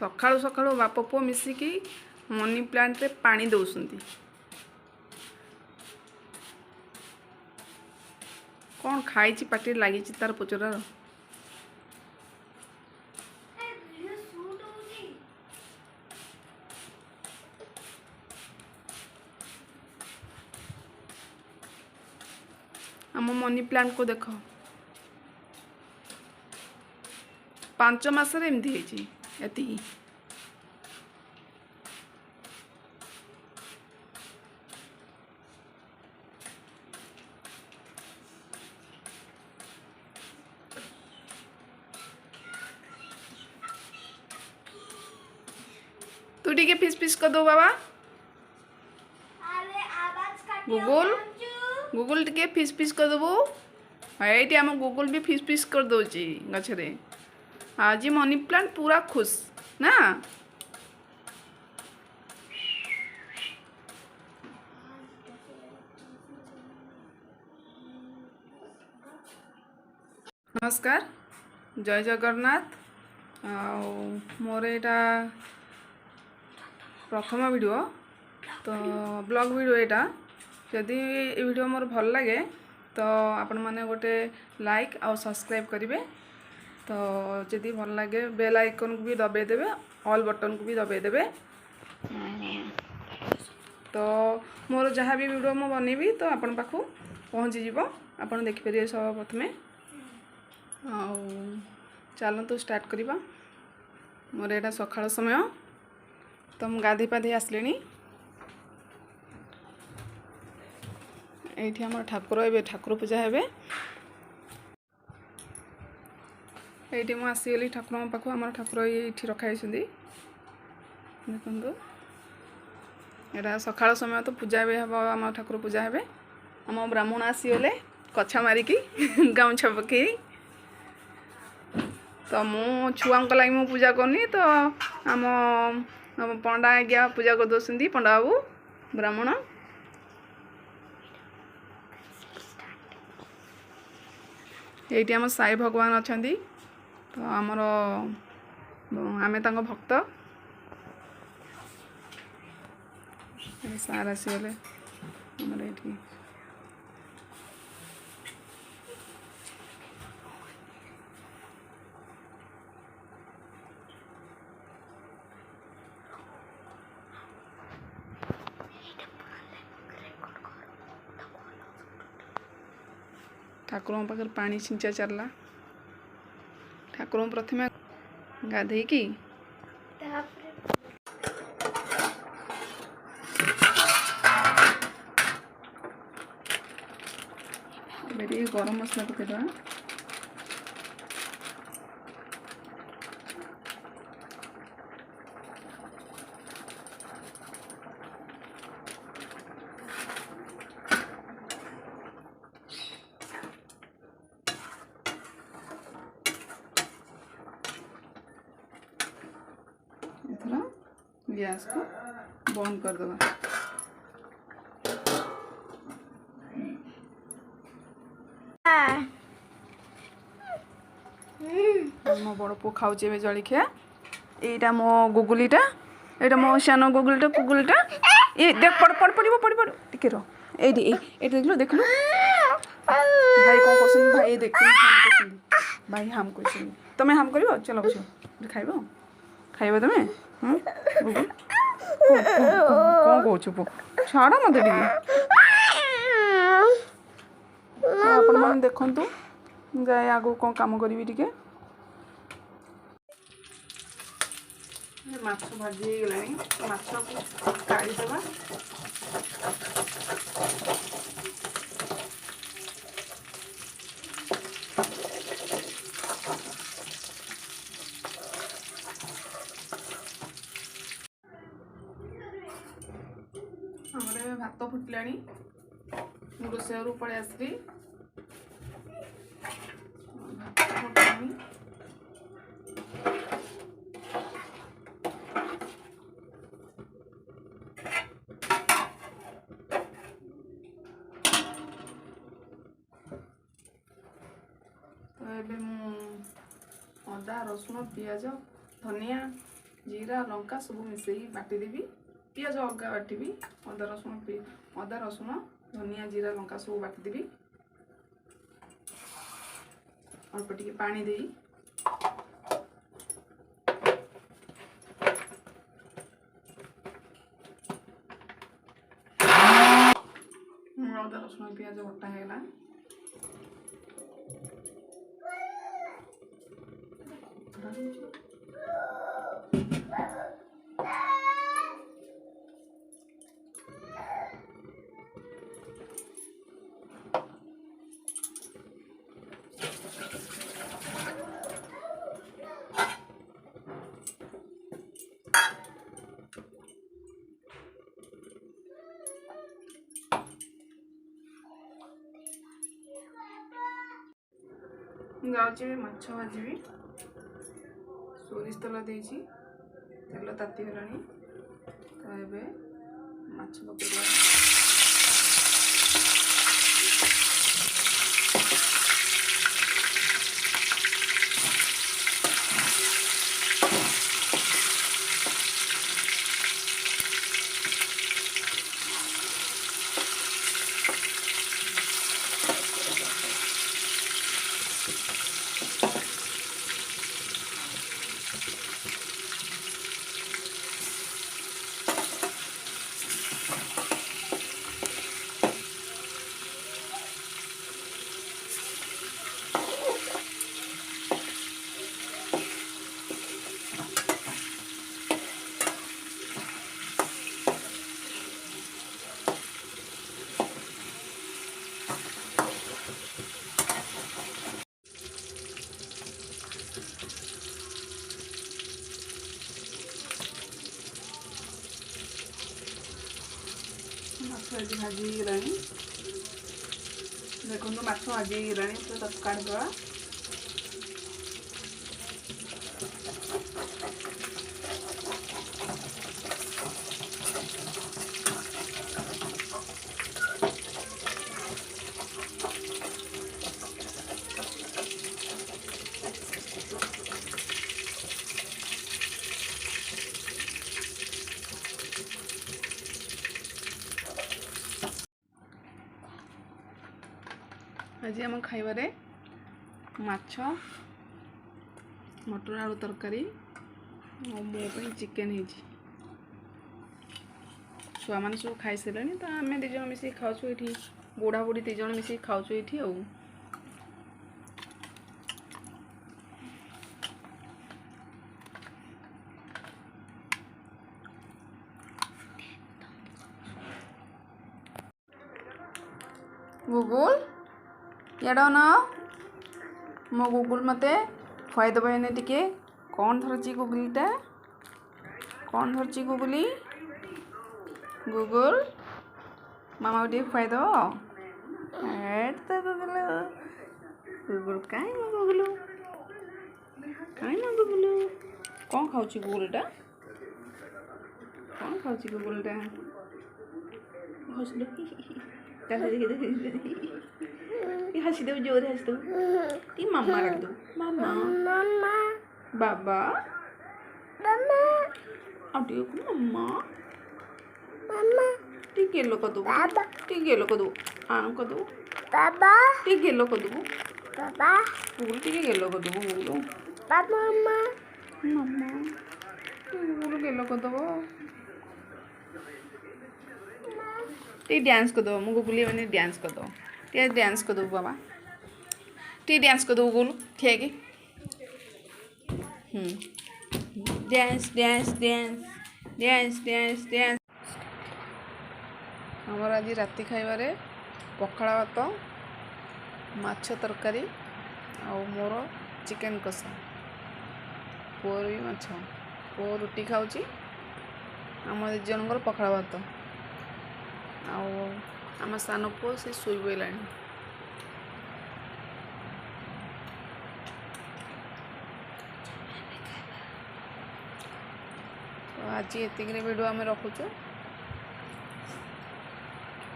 सकाळू सकाळू बाप पुओ मिसिकी money plant रे पानी दौसंती। कौन खाई पार्टी लगी तार पचरार आम मनी प्लांट को देख 5 मास एमती एति तू टिके फिस फिस कर दो बाबा गूगल गूगल टिके फिस फिस कर देबू ये आम गूगल भी फिस फिस कर दौची गछरे आज मनी प्लांट पूरा खुश ना। नमस्कार जय जगन्नाथ मोर यहाँ प्रथम वीडियो तो ब्लॉग वीडियो यहाँ जदि वीडियो मोर भल लगे तो आपण मैंने गोटे लाइक आउ सब्सक्राइब करेंगे। तो जदि भल लगे बेल आइकन को भी दबाई देवे ऑल बटन को भी दबाई देवे। तो मोर जहाँ भी वीडियो मो बनैबी तो आपण पाखु पहुँची जीव आपण देखिपारे सब प्रथमे चलतु स्टार्ट करवा। मोर यहाँ सकाळ समय तो मु गाधे पाधे आसली ये आम ठाकुर ए ठाकुर पूजा हे ये मुझे आसीगली ठाकुर पाखु आम ठाकुर ये रखाई देखो यहाँ सकाळ समय तो पूजा भी हम आम ठाकुर पूजा हे आम ब्राह्मण आसीगले कछा मारिकी गामछा पकई तो मु छुआ लगी मु पूजा करनी तो आम पंडा आज्ञा पूजा कर दौरान पंडा बाबू ब्राह्मण ये आम साई भगवान अच्छा तो आमर आमे तांको भक्त सार आसीगले आमर ये ठाकुर पाखे पानी छिंचा चलला ठाकुर प्रथमे गाधे की गरम मसला पकईदा गैस को बंद कर दवा। मो बड़ पु खाऊ जलिखिया यहाँ मो गुगुलीटा यहाँ मो सान गुगुलीटा ये देख पड़ पड़ पड़ पड़ पड़ टिके रो ये देखलो देखलो भाई कौन कहते भाई देख भाई हम कहते तुम्हें हम कर चलो खाइब खाइब तुम्हें गुगुल कौन कौन छाड़ मत आपण मैंने देखु जाए आगो कौन काम करी टिके माछ भाजी गला माछ को काढ़ीदेवा हमारे भात फुटला रोषेय पड़े आसली तो ये अदा रसुण पियाज धनिया जीरा लंका सब मिसई बाटिदेवी पियाज अलगा बाटिबी अदा रसुण धनिया जीरा लंका सब बाटिदेवी अल्प टिके पानी दे अदा रसुण पियाज बटा है जाऊँगी माछ भाजी सोरिष तेल देती तेल तातीगला तो ये माछ पकड़ा माछ भाजी देखो माछ भाजी तो तक काटवा आज आम खाइबारे माछ मटर आलू तरकारी और मो चिकेन है छुआ मैंने सब खाई सारे तो आम दीज मिस खाऊ ये बुढ़ा बुढ़ी दीज मिस खाऊ ये गूगल याडा ना मो गूगल मते खुआईदेव एने टिके कौन धरची गूगलीटा कौन धरची गूगली गूगल मामा टिके खुआईदेव तो गूगल कहीं मो गूगल कहीं मो गूगल कौन खाऊची गूगलटा कौन खाऊची गूगलटा हसी दो जोर हंस दो ती मम्मा रख दो मम्मा मम्मा बाबा मम्मा अटियो को मम्मा मम्मा ती गेलो को दो बाबा ती गेलो को दो आन को दो बाबा ती गेलो को दो बाबा गूगल ती गेलो को दो गूगल बाबा मम्मा मम्मा गूगल गेलो को दो ती डांस को दो मो गूगली मैंने डांस को दो ती डांस को दो बाबा ती डांस को दो गूगल ठीक है dance dance dance dance dance dance आमर आज राति खाइबारे पखाला भात माछ तरकारी आ मोर चिकेन कषा पुअर भी माछ पुअ रुटी खाऊची आम दी जनकर पखाला भात आम सान पुओ से शोई पड़ा तो आज ये वीडियो आम रखुचु।